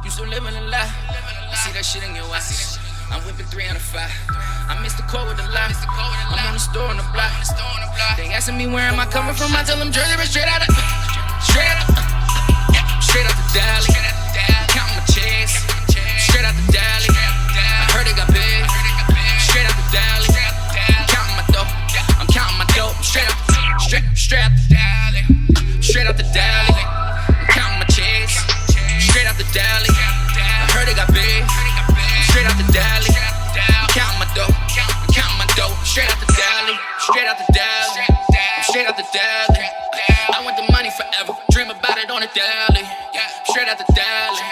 You still living a lie. I see that shit in your eyes. I'm whipping 3 out of 5. I missed the call with the lie. I'm on the store on the block. They asking me where am I coming from. I tell them Jersey, but straight out the Deli. Counting my checks. Straight out the Deli. I heard it got big. Straight out the Deli. Counting my dough. I'm counting my dough. Straight out the Deli. Straight out the Deli. I'm counting my checks. Straight out the Deli. I heard it got big. Straight out the Deli. Counting my dough. Counting my dough. Straight out the Deli. Straight out the Deli. Straight out the Deli. I want the money forever. Dream about it on the Deli. Straight out the Deli.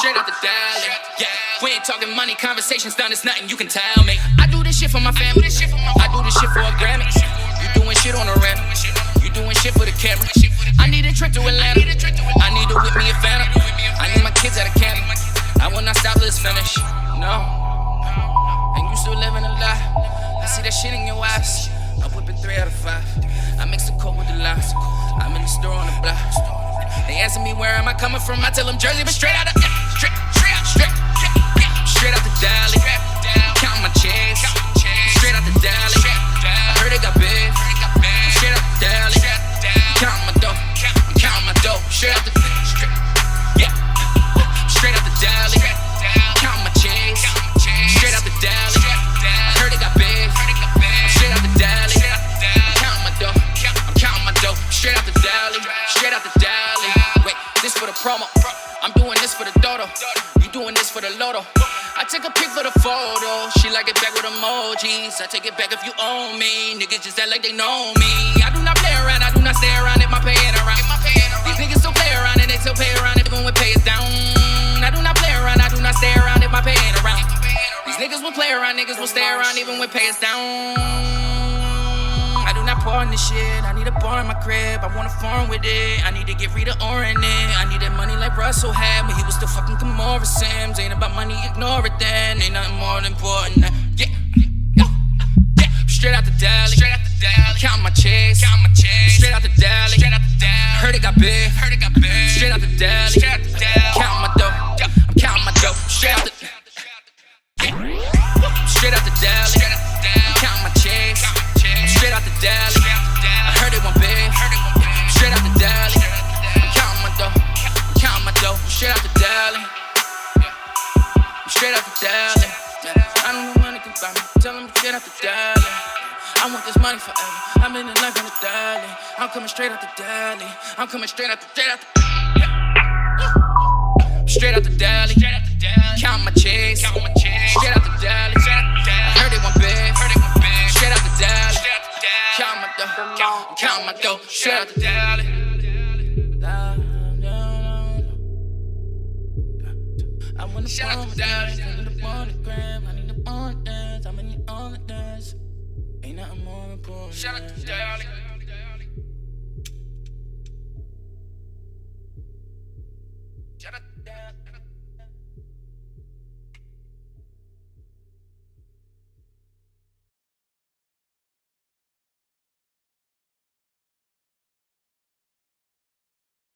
Straight out the Deli. Yeah. We ain't talking money. Conversations done. It's nothing you can tell me. I do this shit for my family. I do this shit for a Grammy. You doing shit on a random. You doing shit for the camera. I need a trip to Atlanta. I need to whip me a Phantom. I need my kids at a camp. I will not stop till it's finished. No. And you still living a lie. I see that shit in your eyes. I'm whipping 3 out of 5. I mix the coke with the limes. I'm in the store on the block. They asking me where am I coming from. I tell them Jersey, but straight out the straight out the Deli. Counting my checks. Straight out the Deli. I heard it got big. Straight out the Deli. Counting my dough. I'm counting my dough. Straight out the straight out the Deli. Counting my checks. Straight out the Deli. I heard it got big. Straight out the Deli. Counting my dough. I'm counting my dough. Straight out the Deli. Straight out the Deli. Wait, this for the promo. I'm doing this for the dodo. You doing this for the loto. I take a pic for the photo. She like it back with emojis. I take it back if you own me. Niggas just act like they know me. I do not play around. I do not stay around if my pay ain't around. These niggas still play around and they still pay around even when pay is down. I do not play around. I do not stay around if my pay ain't around. These niggas will play around. Niggas will stay around even when pay is down. I do not pour in this shit. I need a bar in my crib. I want a farm with it. I need to get Rita Ora in it. I need that money like Russell had when he was still fucking Kamora Sims. Ain't about money, ignore it then. Ain't nothing more important than straight out the Deli. Counting my checks. Straight out the Deli. Heard it got big. Straight out the Deli. Counting my dough. I'm counting my dough. Straight out the Deli. Counting my checks. Straight out the Deli. I heard it went big. Straight out the Deli. I'm counting my dough. I'm counting my dough. Straight out the Deli. Straight out the Deli. I don't know money can buy me. Tell them straight out the Deli. I want this money forever. I'm in the life on the Deli. I'm coming straight out the Deli. I'm coming straight out the straight out the Deli. Count my checks. Straight out the Deli. Heard it went big. Straight out the Deli. Count my dough. Count my dough. Straight out the Deli. I want the phone with Deli. I need the monogram. I need the on dance. I'm in the on dance. Ain't nothing more important. Shout out to Deli.